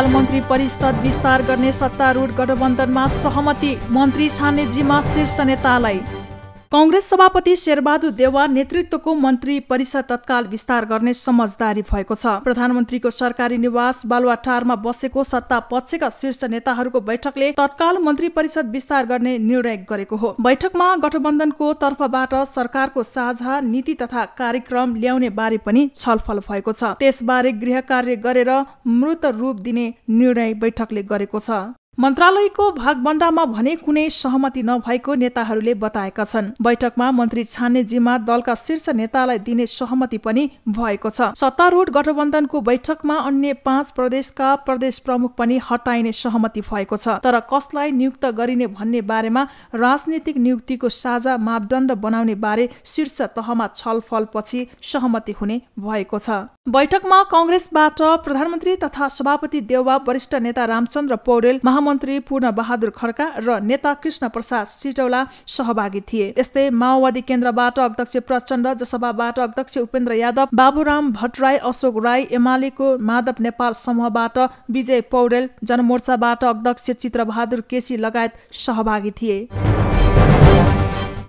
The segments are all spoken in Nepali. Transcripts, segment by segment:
तत्काल मन्त्री परिषद विस्तार गर्ने सत्तारूढ गठबन्धनमा सहमति, मन्त्री छान्नेजीमा शीर्ष नेतालाई। कांग्रेस सभापति शेरबहादुर देउवा नेतृत्वको मन्त्री परिषद तत्काल विस्तार गर्ने समझदारी भएको छ। प्रधानमन्त्रीको सरकारी निवास बालुवाटारमा बसेको सत्ता पक्षका शीर्ष नेताहरूको बैठकले तत्काल मन्त्री परिषद विस्तार गर्ने निर्णय गरेको हो। बैठकमा गठबन्धनको तर्फबाट सरकारको साझा नीति तथा कार्यक्रम ल्याउने बारे पनि छलफल भएको छ। त्यसबारे गृह कार्य गरेर मूर्त रूप दिने निर्णय बैठकले गरेको छ। मन्त्रालयको भागबण्डामा भने कुनै सहमति नभएको नेताहरूले बताएका छन्। बैठकमा मन्त्री छान्नेजीमा दलका शीर्ष नेतालाई दिने सहमति पनि भएको छ। सत्तारूढ गठबन्धनको बैठकमा अन्य 5 प्रदेशका प्रदेश प्रमुख पनि हटाइने सहमति भएको छ। तर कसलाई नियुक्त गरिने भन्ने बारेमा राजनीतिक नियुक्तिको साझा मापदण्ड बनाउने बारे शीर्ष तहमा छलफलपछि सहमति हुने भएको छ। बैठकमा कांग्रेसबाट प्रधानमन्त्री तथा सभापति देउवा, वरिष्ठ नेता रामचन्द्र पौडेल, महामन्त्री पूर्ण बहादुर खड्का र नेता कृष्ण प्रसाद सिटौला सहभागी थिए। यस्तै माओवादी केन्द्रबाट अध्यक्ष प्रचण्ड, जसपाबाट अध्यक्ष उपेन्द्र यादव, बाबुराम भट्टराई, अशोक राई, एमालेको माधव नेपाल समूहबाट विजय पौडेल, जनमोर्चाबाट अध्यक्ष चित्रबहादुर केसी लगायत सहभागी थिए।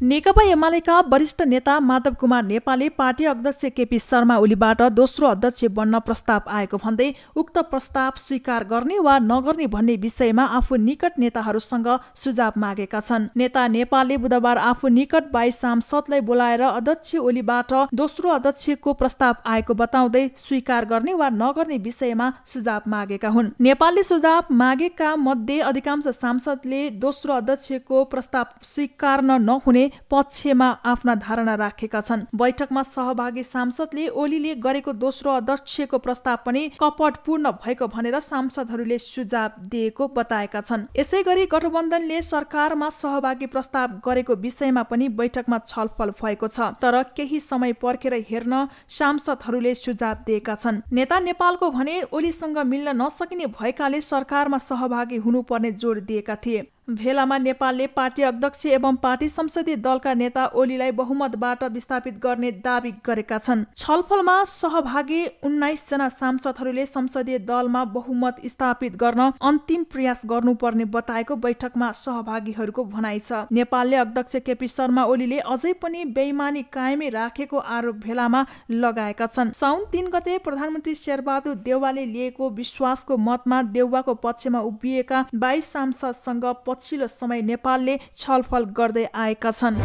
नेकपा एमालेका वरिष्ठ नेता माधव कुमार नेपालले पार्टी अध्यक्ष केपी शर्मा ओलीबाट दोस्रो अध्यक्ष बन्न प्रस्ताव आएको भन्दै उक्त प्रस्ताव स्वीकार गर्ने वा नगर्ने भन्ने विषयमा आफू निकट नेताहरूसँग सुझाव मागेका छन्। नेता नेपालले बुधबार आफू निकट 22 सांसदलाई बोलाएर अध्यक्ष ओलीबाट दोस्रो अध्यक्षको प्रस्ताव आएको बताउँदै स्वीकार गर्ने वा नगर्ने विषयमा सुझाव मागेका हुन्। नेपालले सुझाव मागेका मध्ये अधिकांश सांसदले दोस्रो अध्यक्षको प्रस्ताव स्वीकार्न नहुने पक्षमा आफ्ना धारणा राखेका छन्। बैठकमा सहभागी सांसदले ओलीले गरेको दोस्रो अध्यक्षको प्रस्ताव पनि कपटपूर्ण भएको भनेर सांसदहरूले सुझाव दिएको बताएका छन्। यसैगरी गठबन्धनले सरकारमा सहभागी प्रस्ताव गरेको विषयमा पनि बैठकमा छलफल भएको छ। तर केही समय पर्खेर हेर्न सांसदहरूले सुझाव दिएका छन्। नेता नेपालको भने ओलीसँग मिल्न नसकिने भएकाले सरकारमा सहभागी हुनुपर्ने जोड दिएका थिए। भेलामा नेपालले पार्टी अध्यक्ष एवं पार्टी संसदीय दलका नेता ओलीलाई बहुमतबाट विस्थापित गर्ने दावी गरेका छन्। छलफलमा सहभागी 19 जना सांसदहरूले संसदीय दलमा बहुमत स्थापित गर्न अन्तिम प्रयास गर्नुपर्ने बताएको बैठकमा सहभागीहरूको भनाइ छ। नेपालले अध्यक्ष केपी शर्मा ओलीले अझै पनि बेइमानी कायमै राखेको आरोप भेलामा लगाएका छन्। साउन 3 गते प्रधानमन्त्री शेरबहादुर देउवाले लिएको विश्वासको मतमा देउवाको पक्षमा उभिएका 22 सांसदसँग पछिल्लो समय नेपालले छलफल गर्दै आएका छन्।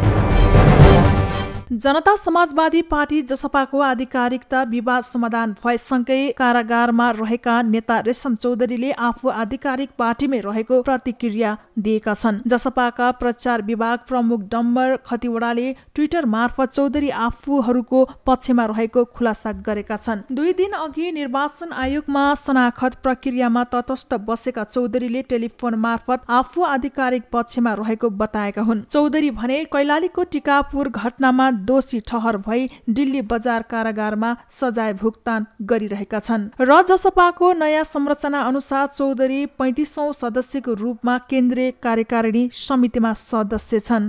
जनता समाजवादी पार्टी जसपाको आधिकारिकता विवाद समाधान भएसँगै कारागारमा रहेका नेता रेशम चौधरीले आफू आधिकारिक पार्टीमै रहेको प्रतिक्रिया दिएका छन्। जसपाका प्रचार विभाग प्रमुख डम्बर खतिवडाले ट्विटर मार्फत चौधरी आफूहरूको पक्षमा रहेको खुलासा गरेका छन्। 2 दिन अघि निर्वाचन आयोगमा शनाखत प्रक्रियामा तटस्थ बसेका चौधरीले टेलिफोन मार्फत आफू आधिकारिक पक्षमा रहेको बताएका हुन्। चौधरी भने कैलालीको टिकापुर घटनामा दोषी ठहर भई दिल्ली बजार कारागारमा सजाय भुक्तान गरिरहेका छन् र जसपाको नयाँ संरचना अनुसार चौधरी 35औं सदस्यको रूपमा केन्द्रीय कार्यकारिणी समितिमा सदस्य छन्।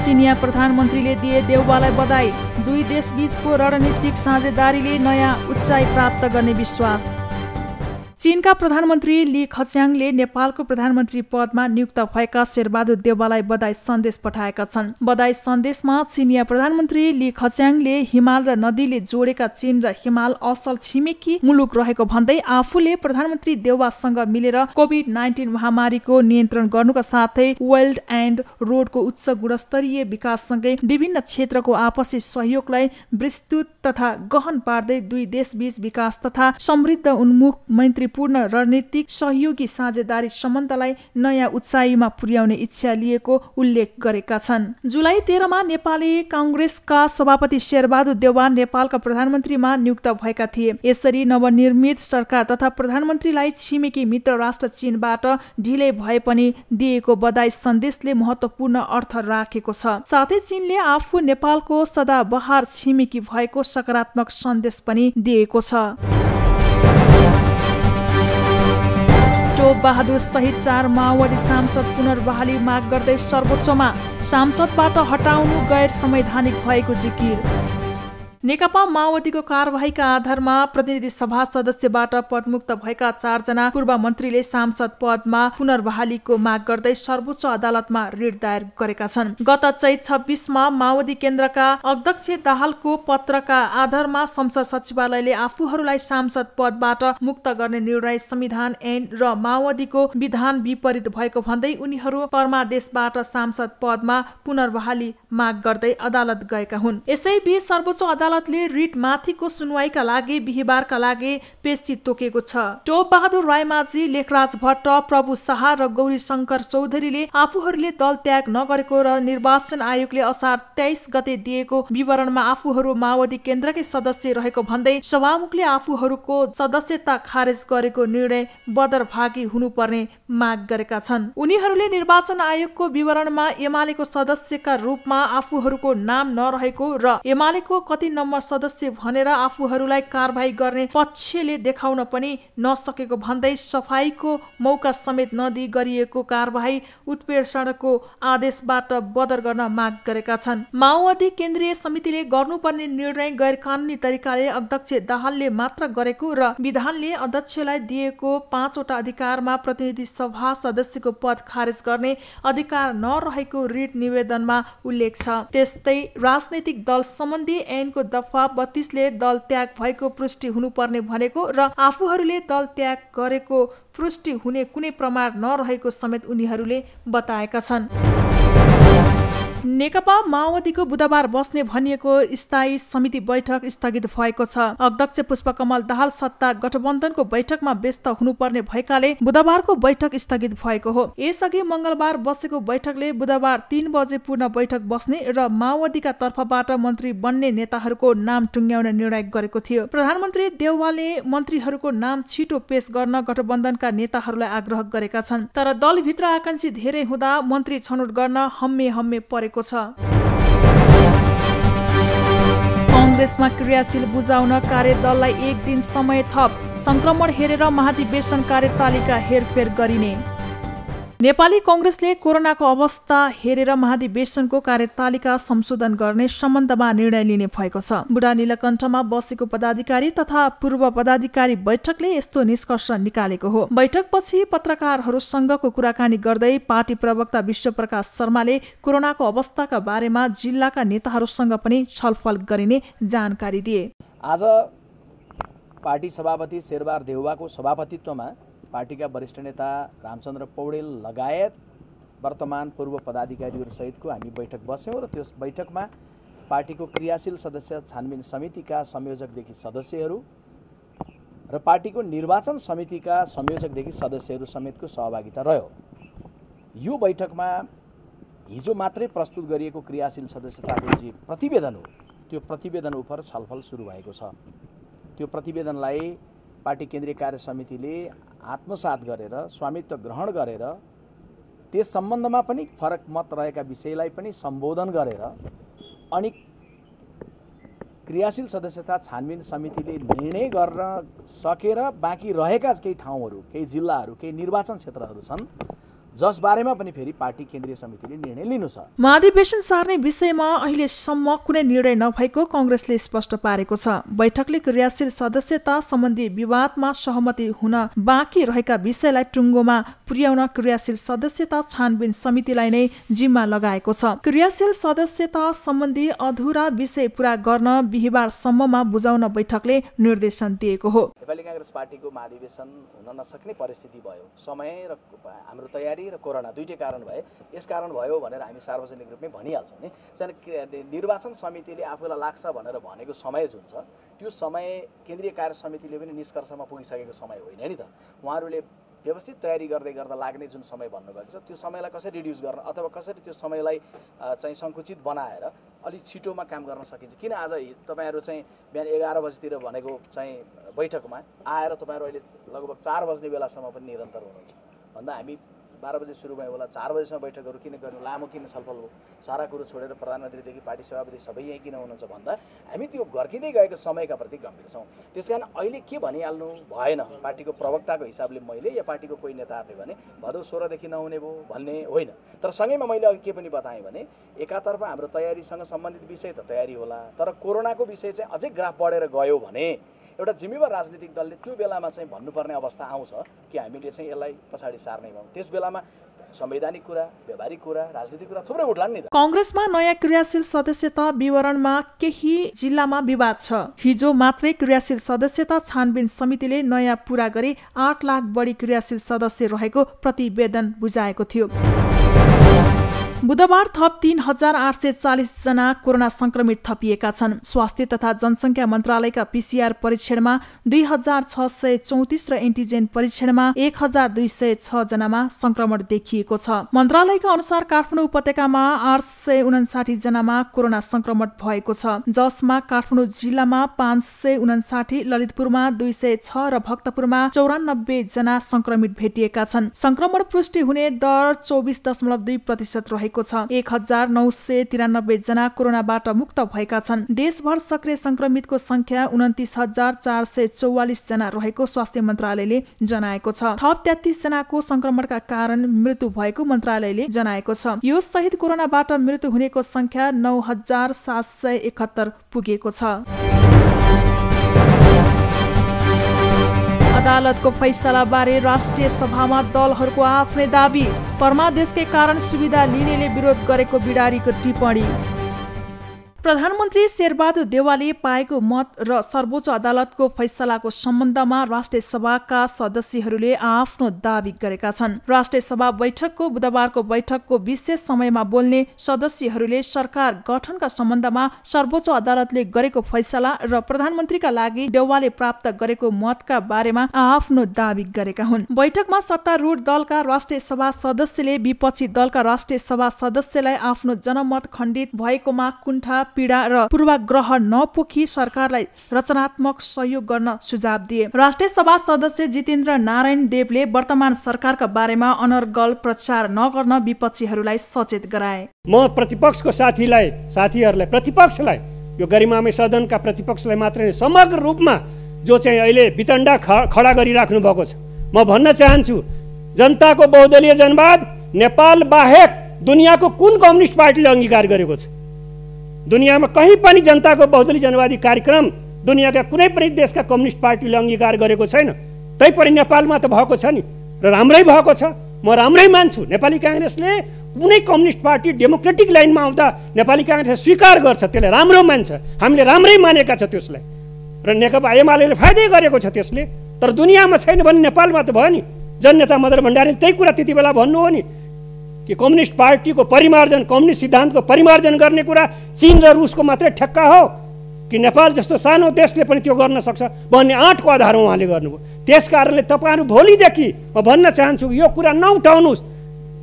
चिनिया प्रधानमन्त्रीले दिए देउवालाई बधाई, 2 देशबीचको रणनीतिक साझेदारीले नयाँ उचाइ प्राप्त गर्ने विश्वास। चीनका प्रधानमन्त्री ली खच्याङले नेपालको प्रधानमन्त्री पदमा नियुक्त भएका शेरबहादुर देउवालाई बधाई सन्देश पठाएका छन्। बधाई सन्देशमा चिनिया प्रधानमन्त्री ली खच्याङले हिमाल र नदीले जोडेका चीन र हिमाल असल छिमेकी मुलुक रहेको भन्दै आफूले प्रधानमन्त्री देउवासँग मिलेर कोभिड-19 महामारीको नियन्त्रण गर्नुका साथै वेल्ड एन्ड रोडको उच्च गुणस्तरीय विकाससँगै विभिन्न क्षेत्रको आपसी सहयोगलाई विस्तृत तथा गहन पार्दै 2 देशबीच विकास तथा समृद्ध उन्मुख मैत्रीपूर्ण रणनीतिक सहयोगी साझेदारी सम्बन्धलाई नयाँ उचाइमा पुर्याउने इच्छा लिएको उल्लेख गरेका छन्। जुलाई 13 मा नेपाली कांग्रेसका सभापति शेरबहादुर देउवा नेपालका प्रधानमन्त्रीमा नियुक्त भएका थिए। यसरी नवनिर्मित सरकार तथा प्रधानमन्त्रीलाई छिमेकी मित्र राष्ट्र चीनबाट ढिलै भए पनि दिएको बधाई सन्देशले महत्त्वपूर्ण अर्थ राखेको छ। साथै चीनले आफू नेपालको सदाबहार छिमेकी भएको सकारात्मक सन्देश पनि दिएको छ। टोप बहादुर सहित 4 माओवादी सांसद पुनर्बहाली माग गर्दै सर्वोच्चमा सांसदबाट हटाउनु गैर संवैधानिक भएको जिकिर। नेकपा माओवादीको कारबाहीका आधारमा प्रतिनिधि सभा सदस्यबाट पदमुक्त भएका 4 जना पूर्व मन्त्रीले सांसद पदमा पुनर्बहालीको माग गर्दै सर्वोच्च अदालतमा रिट दायर गरेका छन्। गत चैत 26 मा माओवादी केन्द्रका अध्यक्ष दाहालको पत्रका आधारमा संसद सचिवालयले आफूहरूलाई सांसद पदबाट मुक्त गर्ने निर्णय संविधान ऐन र माओवादीको विधान विपरीत भएको भन्दै उनीहरू परमादेशबाट सांसद पदमा पुनर्बहाली माग गर्दै अदालत गएका हुन्। यसैबीच सर्वोच्च अदालतले रिट माथिको सुनवाईका लागि बिहीबारका लागि पेशी तोकेको छ। टोप बहादुर रायमाझी, लेखराज भट्ट, प्रभु शाह र गौरी शंकर चौधरीले आफूहरूले दल त्याग नगरेको र निर्वाचन आयोगले असार 23 गते दिएको विवरणमा आफूहरू माओवादी केन्द्रकै सदस्य रहेको भन्दै सभामुखले आफूहरूको सदस्यता खारेज गरेको निर्णय बदरभागी हुनुपर्ने माग गरेका छन्। उनीहरूले निर्वाचन आयोगको विवरणमा एमालेको सदस्यका रूपमा आफूहरूको नाम नरहेको र एमालेको कति नम्बर सदस्य भनेर आफूहरूलाई कारबाही गर्ने पक्षले देखाउन पनि नसकेको भन्दै सफाईको मौका समेत नदिई गरिएको कारबाही उत्प्रेषणको आदेशबाट बदर गर्न माग गरेका छन्। माओवादी केन्द्रीय समितिले गर्नुपर्ने निर्णय गैर कानुनी तरिकाले अध्यक्ष दाहालले मात्र गरेको र विधानले अध्यक्षलाई दिएको 5 वटा अधिकारमा प्रतिनिधि सभा सदस्यको पद खारेज गर्ने अधिकार नरहेको रिट निवेदनमा उल्लेख छ। त्यस्तै राजनैतिक दल सम्बन्धी ऐनको दफा 32 ले दल त्याग भएको पुष्टि हुनुपर्ने भनेको र आफूहरूले दल त्याग गरेको पुष्टि हुने कुनै प्रमाण नरहेको समेत उनीहरूले बताएका छन्। नेकपा माओवादीको बुधबार बस्ने भनिएको स्थायी समिति बैठक स्थगित भएको छ। अध्यक्ष पुष्पकमल दाहाल सत्ता गठबन्धनको बैठकमा व्यस्त हुनुपर्ने भएकाले बुधबारको बैठक स्थगित भएको हो। यसअघि मंगलबार बसेको बैठकले बुधबार 3 बजे पूर्ण बैठक बस्ने र माओवादीका तर्फबाट मन्त्री बन्ने नेताहरूको नाम टुङ्ग्याउने निर्णय गरेको थियो। प्रधानमन्त्री देउवाले मन्त्रीहरूको नाम छिटो पेश गर्न गठबन्धनका नेताहरूलाई आग्रह गरेका छन्। तर दलभित्र आकांक्षी धेरै हुँदा मन्त्री छनौट गर्न हम्मे परेको छ। कांग्रेसमा क्रियाशील बुझाउन कार्यदललाई 1 दिन समय थप। संक्रमण हेरेर महाधिवेशन कार्यतालिका हेरफेर गरिने। नेपाली कांग्रेसले कोरोनाको अवस्था हेरेर महाधिवेशनको कार्यतालिका संशोधन गर्ने सम्बन्धमा निर्णय लिने भएको छ। बुढा नीलकण्ठमा बसेको पदाधिकारी तथा पूर्व पदाधिकारी बैठकले यस्तो निष्कर्ष निकालेको हो। बैठकपछि पत्रकारहरूसँगको कुराकानी गर्दै पार्टी प्रवक्ता विश्वप्रकाश शर्माले कोरोनाको अवस्थाका बारेमा जिल्लाका नेताहरूसँग पनि छलफल गरिने जानकारी दिए। आज पार्टी सभापति शेरबहादुर देउवाको सभापतित्वमा पार्टीका वरिष्ठ नेता रामचन्द्र पौडेल लगायत वर्तमान पूर्व पदाधिकारीहरू सहितको हामी बैठक बस्यौँ र त्यस बैठकमा पार्टीको क्रियाशील सदस्य छानबिन समितिका संयोजकदेखि सदस्यहरू र पार्टीको निर्वाचन समितिका संयोजकदेखि सदस्यहरू समेतको सहभागिता रह्यो। यो बैठकमा हिजो मात्रै प्रस्तुत गरिएको क्रियाशील सदस्यताको जे प्रतिवेदन हो त्यो प्रतिवेदन उप छलफल सुरु भएको छ। त्यो प्रतिवेदनलाई पार्टी केन्द्रीय कार्य समितिले आत्मसात गरेर स्वामित्व ग्रहण गरेर त्यस सम्बन्धमा पनि फरक मत रहेका विषयलाई पनि सम्बोधन गरेर अनि क्रियाशील सदस्यता छानबिन समितिले निर्णय गर्न सकेर बाँकी रहेका केही ठाउँहरू, केही जिल्लाहरू, केही निर्वाचन क्षेत्रहरू छन् जस बारेमा पनि फेरि पार्टी केन्द्रीय समितिले निर्णय लिनु छ। महाधिवेशन सार्ने विषयमा अहिलेसम्म कुनै निर्णय नभएको कांग्रेसले स्पष्ट पारेको छ। बैठकले क्रियाशील सदस्यता सम्बन्धी विवादमा सहमति हुन बाँकी रहेका विषयलाई टुङ्गोमा पुर्याउन क्रियाशील सदस्यता छानबिन समितिलाई नै जिम्मा लगाएको छ। क्रियाशील सदस्यता सम्बन्धी अधुरा विषय पूरा गर्न बिहीबारसम्ममा बुझाउन बैठकले निर्देशन दिएको हो। नेपाली कांग्रेस पार्टीको महाधिवेशन हुन नसक्ने परिस्थिति भयो। समय र हाम्रो तयारी र कोरोना दुईटै कारण भए। यस कारण भयो भनेर हामी सार्वजनिक रूपमै भनिहाल्छौँ नि। निर्वाचन समितिले आफूलाई लाग्छ भनेर भनेको समय जुन छ त्यो समय केन्द्रीय कार्य समितिले पनि निष्कर्षमा पुगिसकेको समय होइन नि त। उहाँहरूले व्यवस्थित तयारी गर्दै गर्दा लाग्ने जुन समय भन्नुभएको छ त्यो समयलाई कसरी रिड्युस गर्न अथवा कसरी त्यो समयलाई चाहिँ सङ्कुचित बनाएर अलिक छिटोमा काम गर्न सकिन्छ। किन आज तपाईँहरू चाहिँ बिहान 11 बजीतिर भनेको चाहिँ बैठकमा आएर तपाईँहरू अहिले लगभग 4 बज्ने बेलासम्म पनि निरन्तर हुनुहुन्छ भन्दा हामी 12 बजे सुरु भयो होला, 4 बजेसम्म बैठकहरू किन गर्नु, लामो किन छलफल हो, सारा कुरो छोडेर प्रधानमन्त्रीदेखि पार्टी सभापति सबै यहीँ किन हुनुहुन्छ भन्दा हामी त्यो घर्किँदै गएको समयका प्रति गम्भीर छौँ। त्यसकारण अहिले के भनिहाल्नु भएन, पार्टीको प्रवक्ताको हिसाबले मैले या पार्टीको कोही नेताहरूले भने भदौ 16 देखि नहुने भयो भन्ने होइन। तर सँगैमा मैले अघि के पनि बताएँ भने एकातर्फ हाम्रो तयारीसँग सम्बन्धित विषय त तयारी होला, तर कोरोनाको विषय चाहिँ अझै ग्राफ बढेर गयो भने एउटा जिम्मेवार राजनीतिक दलले त्यो बेलामा चाहिँ भन्नुपर्ने अवस्था आउँछ कि हामीले चाहिँ यसलाई पछाडि सार्ने भयौँ। त्यस बेलामा संवैधानिक कुरा, व्यवहारिक कुरा, राजनीतिक कुरा थुप्रै उठ्लान् नि त। कांग्रेसमा नयाँ क्रियाशील सदस्यता विवरणमा केही जिल्लामा विवाद छ। हिजो मात्रै क्रियाशील सदस्यता छानबिन समितिले नयाँ पूरा गरी 8 लाख बढी क्रियाशील सदस्य रहेको प्रतिवेदन बुझाएको थियो। बुधबार थप 3840 जना कोरोना संक्रमित थपिएका छन्। स्वास्थ्य तथा जनसंख्या मन्त्रालयका पीसीआर परीक्षणमा 2634 र एन्टिजेन परीक्षणमा 1206 जनामा संक्रमण देखिएको छ। मन्त्रालयका अनुसार काठमाडौँ उपत्यकामा 859 जनामा कोरोना संक्रमण भएको छ, जसमा काठमाडौँ जिल्लामा 559, ललितपुरमा 206 र भक्तपुरमा 94 जना संक्रमित भेटिएका छन्। संक्रमण पुष्टि हुने दर 24.2% रहेको छ। 1993 जना कोरोनाबाट मुक्त भएका छन्। देशभर सक्रिय संक्रमितको संख्या 29,444 जना रहेको स्वास्थ्य मन्त्रालयले जनाएको छ। थप 33 जनाको संक्रमणका कारण मृत्यु भएको मन्त्रालयले जनाएको छ। यो सहित कोरोनाबाट मृत्यु हुनेको संख्या 9,771 पुगेको छ। अदालतको फैसला बारे राष्ट्रिय सभामा दलहरूको आफ्नै दाबी, परमादेशकै कारण सुविधा लिनेले विरोध गरेको बिडारीको टिप्पणी। प्रधानमन्त्री शेरबहादुर देउवाले पाएको मत र सर्वोच्च अदालतको फैसलाको सम्बन्धमा राष्ट्रिय सभाका सदस्यहरूले आफ्नो दाबी गरेका छन्। राष्ट्रिय सभा बैठकको बुधबारको बैठकको विशेष समयमा बोल्ने सदस्यहरूले सरकार गठनका सम्बन्धमा सर्वोच्च अदालतले गरेको फैसला र प्रधानमन्त्रीका लागि देउवाले प्राप्त गरेको मतका बारेमा आफ्नो दाबी गरेका हुन्। बैठकमा सत्तारूढ दलका राष्ट्रिय सभा सदस्यले विपक्षी दलका राष्ट्रिय सभा सदस्यलाई आफ्नो जनमत खण्डित भएकोमा कुण्ठा, पीडा र पूर्वाग्रह नपोखी सरकारलाई रचनात्मक सहयोग गर्न सुझाव दिए। राष्ट्रिय सभा सदस्य जितेन्द्र नारायण देवले वर्तमान सरकारका बारेमा अनर्गल प्रचार नगर्न विपक्षीहरूलाई सचेत गराए। म प्रतिपक्षको साथीहरूलाई प्रतिपक्षलाई, यो गरिमामय सदनका प्रतिपक्षलाई मात्रै समग्र रूपमा जो चाहिँ अहिले वितण्डा खडा गरिराख्नु भएको छ, म भन्न चाहन्छु, जनताको बहुदलीय जनवाद नेपाल बाहेक दुनियाँको कुन कम्युनिस्ट पार्टीले अङ्गीकार गरेको छ? दुनियाँमा कहीँ पनि जनताको बहुदलीय जनवादी कार्यक्रम दुनियाँका कुनै पनि देशका कम्युनिस्ट पार्टीले अङ्गीकार गरेको छैन। तैपनि नेपालमा त भएको छ नि, र राम्रै भएको छ। म राम्रै मान्छु। नेपाली काङ्ग्रेसले कुनै कम्युनिस्ट पार्टी डेमोक्रेटिक लाइनमा आउँदा नेपाली काङ्ग्रेसले स्वीकार गर्छ, त्यसलाई राम्रो मान्छ। हामीले राम्रै मानेका छ त्यसलाई, र नेकपा एमाले फाइदै गरेको छ त्यसले। तर दुनियाँमा छैन भने नेपालमा त भयो नि। जननेता मदन भण्डारीले त्यही कुरा त्यति बेला भन्नु हो नि कि कम्युनिस्ट पार्टीको परिमार्जन, कम्युनिस्ट सिद्धान्तको परिमार्जन गर्ने कुरा चीन र रुसको मात्रै ठेक्का हो कि नेपाल जस्तो सानो देशले पनि त्यो गर्न सक्छ भन्ने आँटको आधारमा उहाँले गर्नुभयो। त्यस कारणले तपाईँहरू भोलिदेखि म भन्न चाहन्छु यो कुरा नउठाउनुहोस्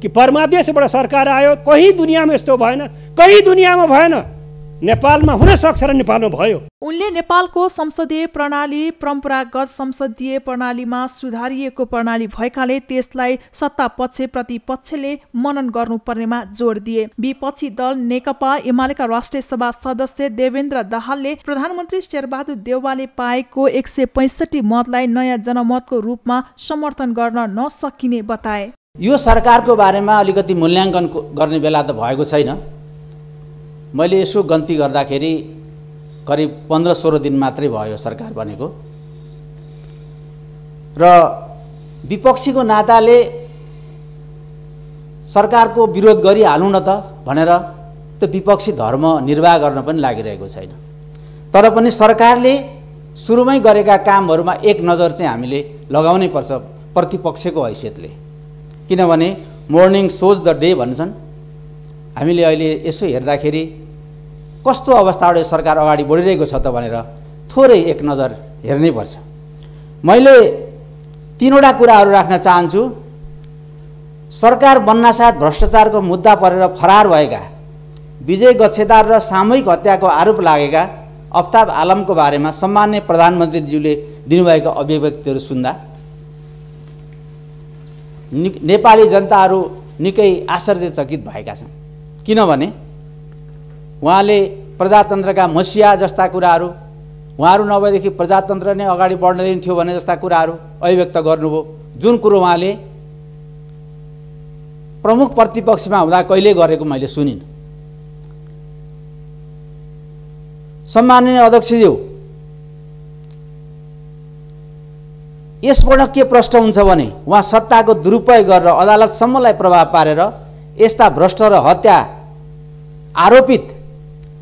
कि परमादेशबाट सरकार आयो, कहीँ दुनियाँमा यस्तो भएन, कहीँ दुनियाँमा भएन, नेपालमा हुन सक्छ र नेपालमा भयो। उनले नेपालको संसदीय प्रणाली परम्परागत संसदीय प्रणालीमा सुधारिएको प्रणाली भएकाले त्यसलाई सत्ता पक्ष प्रतिपक्षले मनन गर्नुपर्नेमा जोड दिए। विपक्षी दल नेकपा एमालेका राष्ट्रिय सभा सदस्य देवेन्द्र दाहालले प्रधानमन्त्री शेरबहादुर देउवाले पाएको 165 मतलाई नयाँ जनमतको रूपमा समर्थन गर्न नसकिने बताए। यो सरकारको बारेमा अलिकति मूल्याङ्कन गर्ने बेला त भएको छैन। मैले यसो गन्ती गर्दाखेरि करिब 15-16 दिन मात्रै भयो सरकार बनेको, र विपक्षीको नाताले सरकारको विरोध गरिहालौँ न त भनेर त्यो विपक्षी धर्म निर्वाह गर्न पनि लागिरहेको छैन। तर पनि सरकारले सुरुमै गरेका कामहरूमा एक नजर चाहिँ हामीले लगाउनै पर्छ प्रतिपक्षको हैसियतले। किनभने मोर्निङ सोज द डे भन्छन्। हामीले अहिले यसो हेर्दाखेरि कस्तो अवस्थाबाट सरकार अगाडि बढिरहेको छ त भनेर थोरै एक नजर हेर्नै पर्छ। मैले 3वटा कुराहरू राख्न चाहन्छु। सरकार बन्नासाथ भ्रष्टाचारको मुद्दा परेर फरार भएका, विजय गच्छेदार र सामूहिक हत्याको आरोप लागेका अफ्ताब आलमको बारेमा सम्माननीय प्रधानमन्त्रीज्यूले दिनुभएका अभिव्यक्तिहरू सुन्दा नेपाली जनताहरू निकै आश्चर्यचकित भएका छन्। किनभने उहाँले प्रजातन्त्रका मसिया जस्ता कुराहरू, उहाँहरू नभएदेखि प्रजातन्त्र नै अगाडि बढ्दैन थियो भन्ने जस्ता कुराहरू अभिव्यक्त गर्नुभयो, जुन कुरो उहाँले प्रमुख प्रतिपक्षमा हुँदा कहिले गरेको मैले सुनिनँ। सम्माननीय अध्यक्षज्यू, यसबाट के प्रश्न हुन्छ भने उहाँ सत्ताको दुरुपयोग गरेर अदालतसम्मलाई प्रभाव पारेर यस्ता भ्रष्ट र हत्या आरोपित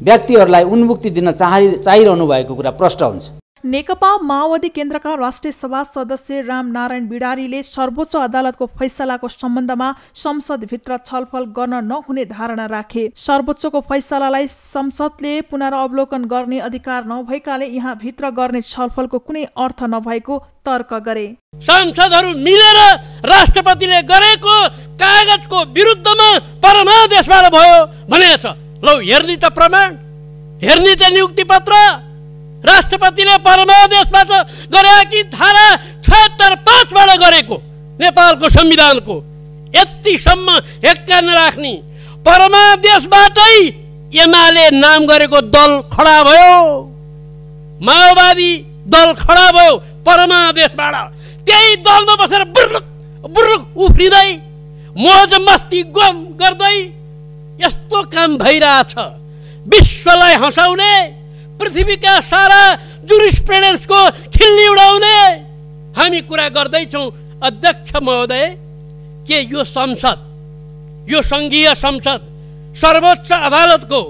व्यक्तिहरूलाई उन्मुक्ति दिन चाहिरहनु भएको कुरा प्रष्ट हुन्छ। नेकपा माओवादी केन्द्रका राष्ट्रिय सभा सदस्य रामनारायण बिडारीले सर्वोच्च अदालतको फैसलाको सम्बन्धमा संसदभित्र छलफल गर्न नहुने धारणा राखे। सर्वोच्चको फैसलालाई संसदले पुनरावलोकन गर्ने अधिकार नभएकाले यहाँ भित्र गर्ने छलफलको कुनै अर्थ नभएको तर्क गरे। सांसदहरू मिलेर राष्ट्रपतिले गरेको कागजको विरुद्धमा परमादेशबाट भयो भनेको छ। लौ हेर्ने त प्रमाण, हेर्ने त नियुक्ति पत्र। राष्ट्रपतिले परमादेशबाट गरेकी धारा 76(5)बाट गरेको नेपालको संविधानको यतिसम्म हेक्का नराख्ने परमादेशबाटै एमाले नाम गरेको दल खडा भयो, माओवादी दल खडा भयो परमादेशबाट। त्यही दलमा बसेर बुर्लुक बुर्लुक उफ्रिँदै मोज मस्ती गम गर्दै यस्तो काम भइरहेछ। विश्वलाई हँसाउने, पृथ्वीका सारा जुरिस्प्रुडेन्सको खिल्ली उडाउने हामी कुरा गर्दैछौँ। अध्यक्ष महोदय, के यो संसद, यो सङ्घीय संसद सर्वोच्च अदालतको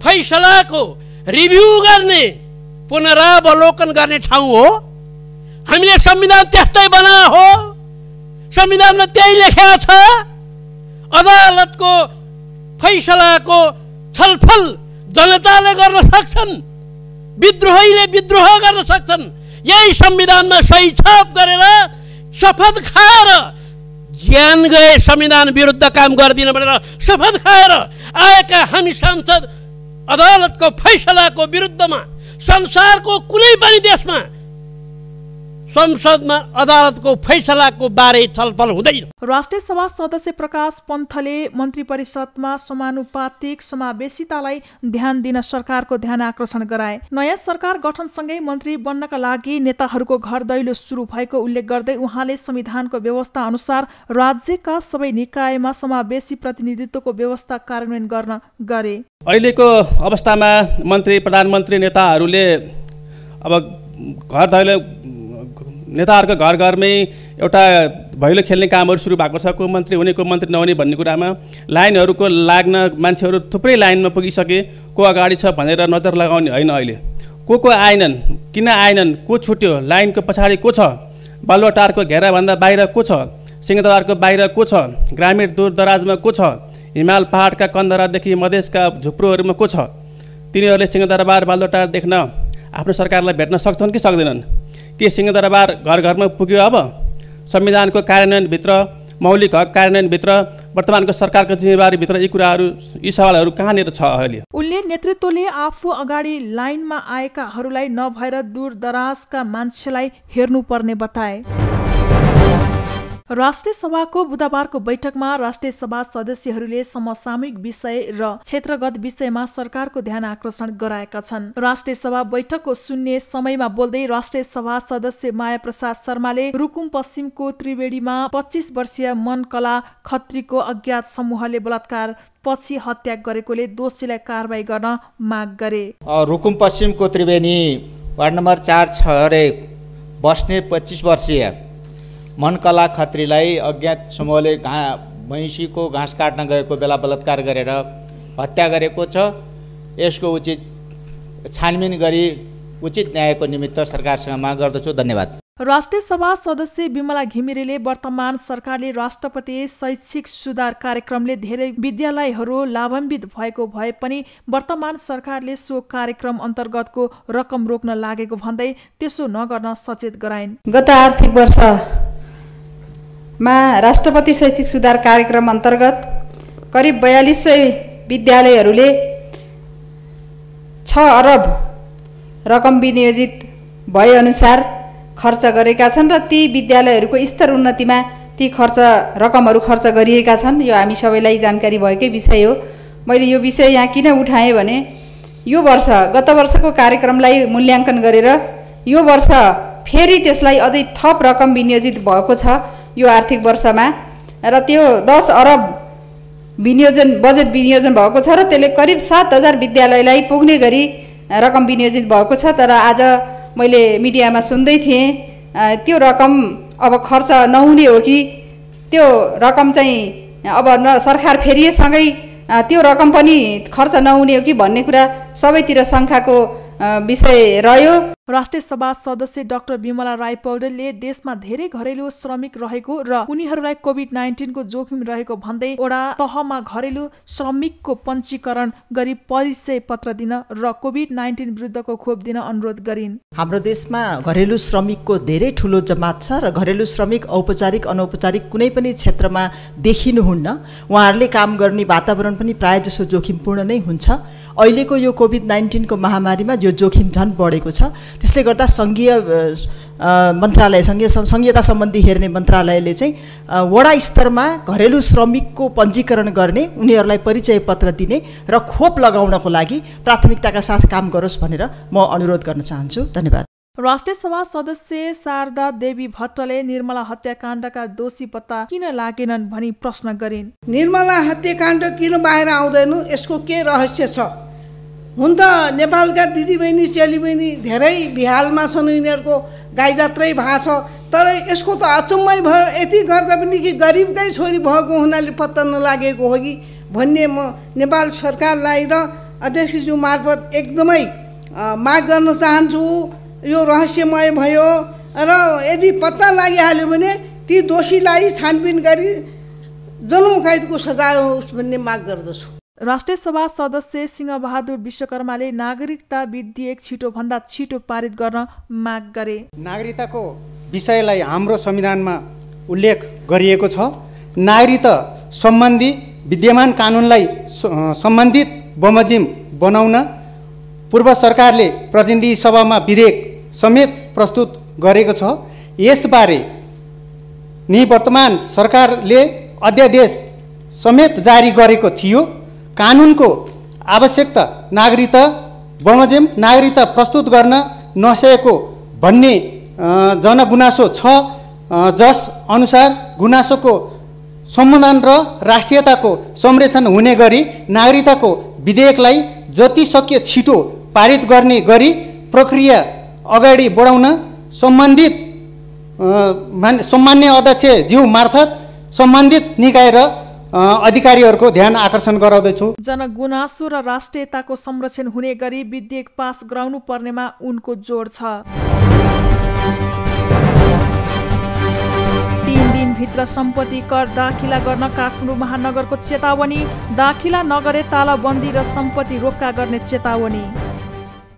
फैसलाको रिभ्यू गर्ने, पुनरावलोकन गर्ने ठाउँ हो? हामीले संविधान त्यस्तै बना हो, संविधानमा त्यही लेखेको छ। अदालतको फैसलाको छलफल जनताले गर्न सक्छन्, विद्रोहीले विद्रोह गर्न सक्छन्। यही संविधानमा सही छाप गरेर शपथ खाएर ज्यान गए संविधान विरुद्ध काम गर्दिन भनेर शपथ खाएर आएका हामी सांसद अदालतको फैसलाको विरुद्धमा संसारको कुनै पनि देशमा संसदमा अदालतको फैसलाको बारे छलफल हुँदैन। राष्ट्रिय सभा सदस्य प्रकाश पन्थले मन्त्री परिषदमा समानुपातिक समावेशितालाई ध्यान दिन सरकारको ध्यान आकर्षण गराए। नयाँ सरकार गठनसँगै मन्त्री बन्नका लागि नेताहरूको घर दैलो सुरु भएको उल्लेख गर्दै उहाँले संविधानको व्यवस्था अनुसार राज्यका सबै निकायमा समावेशी प्रतिनिधित्वको व्यवस्था कार्यान्वयन गर्न गरे। अहिलेको अवस्थामा मन्त्री प्रधानमन्त्री नेताहरूले अब घर दैलो, नेताहरूको घर घरमै एउटा भैलो खेल्ने कामहरू सुरु भएको छ। को मन्त्री हुने को मन्त्री नहुने भन्ने कुरामा लाइनहरूको लाग्न मान्छेहरू थुप्रै लाइनमा पुगिसके। को अगाडि छ भनेर नजर लगाउने होइन। अहिले को आएनन्, किन आएनन्, को छुट्यो, लाइनको पछाडि को छ, बालुवाटारको घेराभन्दा बाहिर को छ, सिंहदरबारको बाहिर को छ, ग्रामीण दूरदराजमा को छ, हिमाल पहाडका कन्दरादेखि मधेसका झुप्रोहरूमा को छ। तिनीहरूले सिंहदरबार बालुवाटार देख्न आफ्नो सरकारलाई भेट्न सक्छन् कि सक्दैनन्? के सिंहदरबार घर घरमा पुग्यो? अब संविधानको कार्यान्वयनभित्र, मौलिक हक कार्यान्वयनभित्र, वर्तमानको सरकारको जिम्मेवारीभित्र यी कुराहरू, यी सवालहरू कहाँनिर छ अहिले? उनले नेतृत्वले आफू अगाडि लाइनमा आएकाहरूलाई नभएर दूरदराजका मान्छेलाई हेर्नुपर्ने बताए। राष्ट्रिय सभाको बुधबारको बैठकमा राष्ट्रिय सभा सदस्यहरूले समसामयिक विषय र क्षेत्रगत विषयमा सरकारको ध्यान आकर्षण गराएका छन्। राष्ट्रिय सभा बैठकको शून्य समयमा बोल्दै राष्ट्रिय सभा सदस्य माया प्रसाद शर्माले रुकुम पश्चिमको त्रिवेणीमा 25 वर्षीय मनकला खत्रीको अज्ञात समूहले बलात्कार पछि हत्या गरेकोले दोषीलाई कारबाही गर्न माग गरे। रुकुम पश्चिमको त्रिवेणी वार्ड नम्बर 4 बस्ने 25 वर्षीय मनकला खत्रीलाई अज्ञात समूहले भैँसीको घाँस काट्न गएको बेला बलात्कार गरेर हत्या गरेको छ। यसको उचित छानबिन गरी उचित न्यायको निमित्त सरकारसँग माग गर्दछु। धन्यवाद। राष्ट्रिय सभा सदस्य विमला घिमिरेले वर्तमान सरकारले राष्ट्रपति शैक्षिक सुधार कार्यक्रमले धेरै विद्यालयहरू लाभान्वित भएको भए पनि वर्तमान सरकारले सो कार्यक्रम अन्तर्गतको रकम रोक्न लागेको भन्दै त्यसो नगर्न सचेत गराइन्। गत आर्थिक वर्षमा राष्ट्रपति शैक्षिक सुधार कार्यक्रम अन्तर्गत करिब 4200 विद्यालयहरूले 6 अरब रकम विनियोजित भए अनुसार खर्च गरेका छन् र ती विद्यालयहरूको स्तर उन्नतिमा ती रकमहरू खर्च गरिएका छन्। यो हामी सबैलाई जानकारी भएकै विषय हो। मैले यो विषय यहाँ किन उठाएँ भने यो वर्ष गत वर्षको कार्यक्रमलाई मूल्याङ्कन गरेर यो वर्ष फेरि त्यसलाई अझै थप रकम विनियोजित भएको छ यो आर्थिक वर्षमा, र त्यो 10 अरब बजेट विनियोजन भएको छ, र त्यसले करिब 7,000 विद्यालयलाई पुग्ने गरी रकम विनियोजित भएको छ। तर आज मैले मिडियामा सुन्दै थिएँ त्यो रकम अब खर्च नहुने हो कि त्यो रकम चाहिँ अब सरकार फेरिएसँगै त्यो रकम पनि खर्च नहुने हो कि भन्ने कुरा सबैतिर शङ्काको विषय रह्यो। राष्ट्रिय सभा सदस्य डाक्टर विमला राई पौडेलले देशमा धेरै घरेलु श्रमिक रहेको र उनीहरूलाई कोभिड-19 को जोखिम रहेको भन्दै वडा तहमा घरेलु श्रमिकको पञ्जीकरण गरी परिचय पत्र दिन र कोभिड-19 विरुद्धको खोप दिन अनुरोध गरिन्। हाम्रो देशमा घरेलु श्रमिकको धेरै ठुलो जमात छ र घरेलु श्रमिक औपचारिक अनौपचारिक कुनै पनि क्षेत्रमा देखिनुहुन्न। उहाँहरूले काम गर्ने वातावरण पनि प्रायः जसो जोखिमपूर्ण नै हुन्छ। अहिलेको यो कोभिड-19 को महामारीमा यो जोखिम झन् बढेको छ। त्यसले गर्दा सङ्घीय मन्त्रालय सङ्घीयता सम्बन्धी हेर्ने मन्त्रालयले चाहिँ वडा स्तरमा घरेलु श्रमिकको पञ्जीकरण गर्ने, उनीहरूलाई परिचय पत्र दिने र खोप लगाउनको लागि प्राथमिकताका साथ काम गरोस् भनेर म अनुरोध गर्न चाहन्छु। धन्यवाद। राष्ट्रिय सभा सदस्य शारदा देवी भट्टले निर्मला हत्याकाण्डका दोषी पत्ता किन लागेनन् भनी प्रश्न गरिन्। निर्मला हत्याकाण्ड किन बाहिर आउँदैन, यसको के रहस्य छ? हुन त नेपालका दिदीबहिनी चेलीबहिनी धेरै बिहालमा छन्, यिनीहरूको गाई जात्रै भएको छ। तर यसको त अचम्मै भयो, यति गर्दा पनि कि गरिबकै छोरी भएको हुनाले पत्ता नलागेको हो कि भन्ने म नेपाल सरकारलाई र अध्यक्षज्यू मार्फत एकदमै माग गर्न चाहन्छु। यो रहस्यमय भयो र यदि पत्ता लागिहाल्यो भने ती दोषीलाई छानबिन गरी जनमुखैदको सजाय होस् भन्ने माग गर्दछु। राष्ट्रिय सभा सदस्य सिंहबहादुर विश्वकर्माले नागरिकता विधेयक छिटोभन्दा छिटो पारित गर्न माग गरे। नागरिकताको विषयलाई हाम्रो संविधानमा उल्लेख गरिएको छ। नागरिकता सम्बन्धी विद्यमान कानुनलाई सम्बन्धित बमोजिम बनाउन पूर्व सरकारले प्रतिनिधि सभामा विधेयक समेत प्रस्तुत गरेको छ। यसबारे निवर्तमान सरकारले अध्यादेश समेत जारी गरेको थियो। कानुनको आवश्यकता नागरिकता बमोजिम नागरिकता प्रस्तुत गर्न नसकेको भन्ने जनगुनासो छ, जस अनुसार गुनासोको सम्बोधन र राष्ट्रियताको संरक्षण हुने गरी नागरिकताको विधेयकलाई जति सक्य छिटो पारित गर्ने गरी प्रक्रिया अगाडि बढाउन सम्बन्धित सम्मान्य अध्यक्षज्यू मार्फत सम्बन्धित निकाय र अधिकारीहरूको ध्यान आकर्षण गराउँदैछु। जनगुनासो र राष्ट्रियताको संरक्षण हुने गरी विधेयक पास गराउनु पर्नेमा उनको जोड छ। 3 दिनभित्र सम्पत्ति कर दाखिला गर्न काठमाडौँ महानगरको चेतावनी। दाखिला नगरे तालाबन्दी र सम्पत्ति रोक्का गर्ने चेतावनी।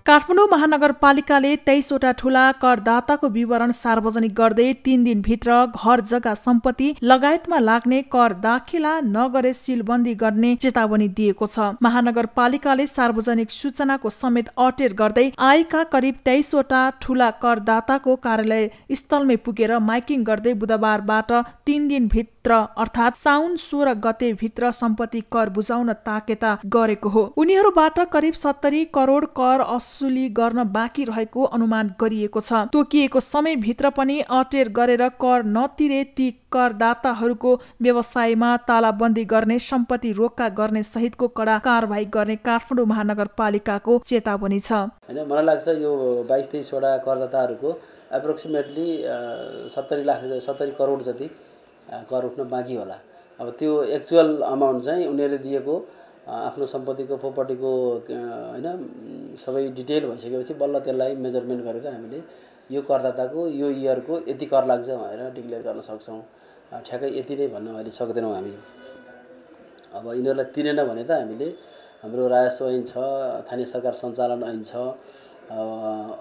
काठमाडौँ महानगरपालिकाले 23 वटा ठूला करदाताको विवरण सार्वजनिक गर्दै 3 दिनभित्र घर जग्गा सम्पत्ति लगायतमा लाग्ने कर दाखिला नगरे सिलबन्दी गर्ने चेतावनी दिएको छ। महानगरपालिकाले सार्वजनिक सूचनाको समेत अटेर गर्दै आएका करिब 23 वटा ठूला करदाताको कार्यालय स्थलमै पुगेर माइकिङ गर्दै बुधबारबाट 3 दिनभित्र अर्थात् साउन 16 गते भित्र सम्पत्ति कर बुझाउन ताकेता गरेको हो। उनीहरूबाट करिब 70 करोड कर असुली गर्न बाँकी रहेको अनुमान गरिएको छ। तोकिएको समयभित्र पनि अटेर गरेर कर नतिरे ती करदाताहरूको व्यवसायमा तालाबन्दी गर्ने, सम्पत्ति रोक्का गर्ने सहितको कडा कारबाही गर्ने काठमाडौँ महानगरपालिकाको चेतावनी छ। हैन, मलाई लाग्छ यो 22-23 वटा करदाताहरूको एप्रोक्सिमेटली 70 करोड जति कर उठ्न बाँकी होला। अब त्यो एक्चुअल अमाउन्ट चाहिँ उनीहरूले दिएको आफ्नो सम्पत्तिको प्रोपर्टीको हैन सबै डिटेल भइसकेपछि बल्ल त्यसलाई मेजरमेन्ट गरेर हामीले यो करदाताको यो इयरको यति कर लाग्छ भनेर डिक्लेयर गर्न सक्छौँ। ठ्याक्कै यति नै भन्न अहिले सक्दैनौँ हामी। अब यिनीहरूलाई तिरेन भने त हामीले हाम्रो राजस्व ऐन छ, स्थानीय सरकार सञ्चालन ऐन छ,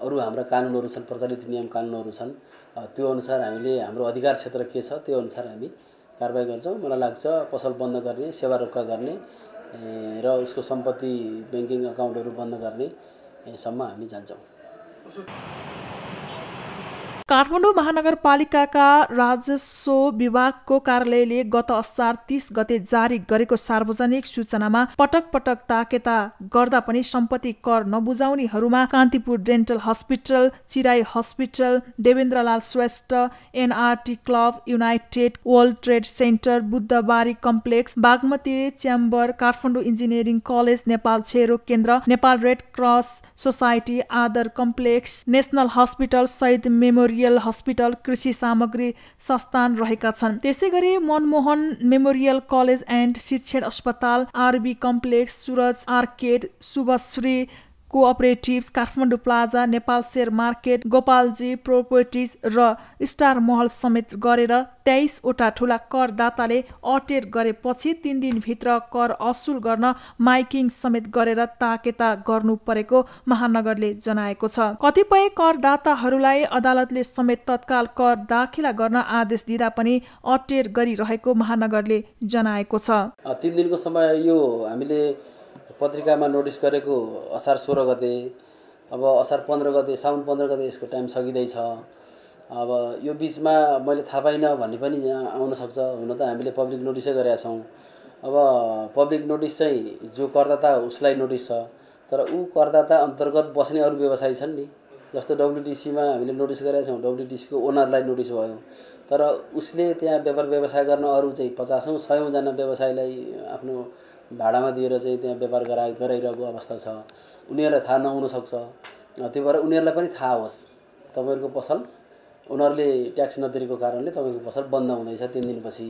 अरू हाम्रा कानुनहरू छन्, प्रचलित नियम कानुनहरू छन्। त्यो अनुसार हामीले हाम्रो अधिकार क्षेत्र के छ त्यो अनुसार हामी कारबाही गर्छौँ। मलाई लाग्छ पसल बन्द गर्ने, सेवा रोक्का गर्ने र उसको सम्पत्ति ब्याङ्किङ अकाउन्टहरू बन्द गर्ने सम्म हामी जान्छौँ। काठमाडौँ महानगरपालिकाका राजस्व विभागको कार्यालयले गत असार 30 गते जारी गरेको सार्वजनिक सूचनामा पटक पटक ताकेता गर्दा पनि सम्पत्ति कर नबुझाउनेहरूमा Kantipur dental hospital, Chirai hospital, Devendralal Shrestha, NRT club, United World Trade Center, Buddhabari complex, Bagmati chamber, Kathmandu engineering college, Nepal क्षयरोग केन्द्र, Nepal Red Cross Society, Aadar complex, national hospital, Shahid memorial hospital, कृषि सामग्री संस्थान रहेका छन्। त्यसैगरी मनमोहन मेमोरियल कलेज एन्ड शिक्षण अस्पताल, RB complex, Suraj arcade, Shubhashree cooperatives, Kathmandu plaza, Nepal share market, Gopalji properties र स्टार महल समेत गरेर 23 वटा ठूला करदाताले अटेर गरेपछि 3 दिनभित्र कर असुल गर्न माइकिङ समेत गरेर ताकेता गर्नु परेको महानगरले जनाएको छ। कतिपय करदाताहरूलाई अदालतले समेत तत्काल कर दाखिला गर्न आदेश दिँदा पनि अटेर गरिरहेको महानगरले जनाएको छ। 3 दिनको समय यो हामीले पत्रिकामा नोटिस गरेको असार 16 गते, अब असार 15 गते, साउन 15 गते यसको टाइम सकिँदैछ। अब यो बिचमा मैले थाहा पाइनँ भन्ने पनि आउन सक्छ। हुन त हामीले पब्लिक नोटिसै गरेका छौँ। अब पब्लिक नोटिस चाहिँ जो करदाता उसलाई नोटिस छ, तर ऊ करदाता अन्तर्गत बस्ने अरू व्यवसायी छन् नि। जस्तो डब्लुटिसीमा हामीले नोटिस गरेका छौँ, डब्लुटिसीको ओनरलाई नोटिस भयो, तर उसले त्यहाँ व्यापार व्यवसाय गर्न अरू चाहिँ 50औं 100औं जना व्यवसायीलाई आफ्नो भाडामा दिएर चाहिँ त्यहाँ व्यापार गराइरहेको अवस्था छ। उनीहरूलाई थाहा नहुन सक्छ। त्यो भएर उनीहरूलाई पनि थाहा होस् तपाईँहरूको पसल उनीहरूले ट्याक्स नतिरेको कारणले तपाईँको पसल बन्द हुँदैछ 3 दिनपछि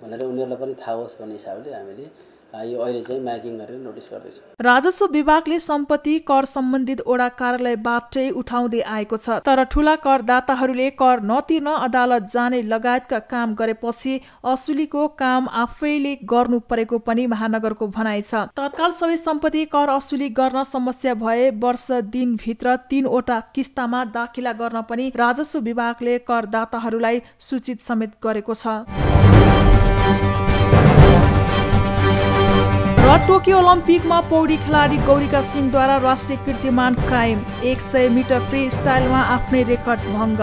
भनेर उनीहरूलाई पनि थाहा होस् भन्ने हिसाबले हामीले यो अहिले चाहिँ माइकिङ गरेर नोटिस गर्दैछौँ। राजस्व विभागले सम्पत्ति कर सम्बन्धित ओडा कार्यालयबाटै उठाउँदै आएको छ, तर ठूला करदाताहरूले कर नतिर्न अदालत जाने लगायतका काम गरेपछि असुलीको काम आफैले गर्नु परेको पनि महानगरको भनाइ छ। तत्काल सबै सम्पत्ति कर असुली गर्न समस्या भए वर्ष दिनभित्र 3 वटा किस्तामा दाखिला गर्न पनि राजस्व विभागले करदाताहरूलाई सूचित समेत गरेको छ। र टोकियो ओलम्पिकमा पौडी खेलाडी गौरिका सिंहद्वारा राष्ट्रिय कीर्तिमान कायम, 100 मिटर फ्री स्टाइलमा आफ्नै रेकर्ड भङ्ग।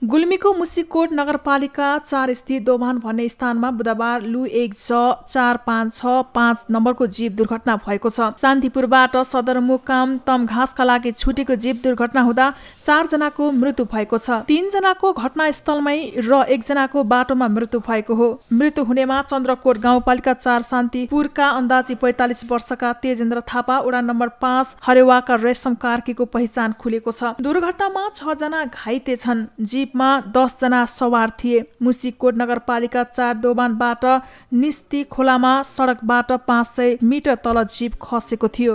गुल्मीको मुसिकोट नगरपालिका 4 स्थित दोभान भन्ने स्थानमा बुधबार लु 1J4565 नम्बरको जीप दुर्घटना भएको छ। शान्तिपुरबाट सदरमुकाम तमघासका लागि छुटेको जीप दुर्घटना हुँदा 4 जनाको मृत्यु भएको छ। 3 जनाको घटनास्थलमै र 1 जनाको बाटोमा मृत्यु भएको हो। मृत्यु हुनेमा चन्द्रकोट गाउँपालिका 4 शान्तिपुरका अन्दाजी 45 वर्षका तेजेन्द्र थापा, वडा नम्बर 5 हरेवाका रेशम कार्कीको पहिचान खुलेको छ। दुर्घटनामा 6 जना घाइते छन्। जीप 10 जना सवार थिए। मुसिकोट नगरपालिका 4 दोभानबाट निस्ती खोलामा सडकबाट 500 मिटर तल जीप खसेको थियो।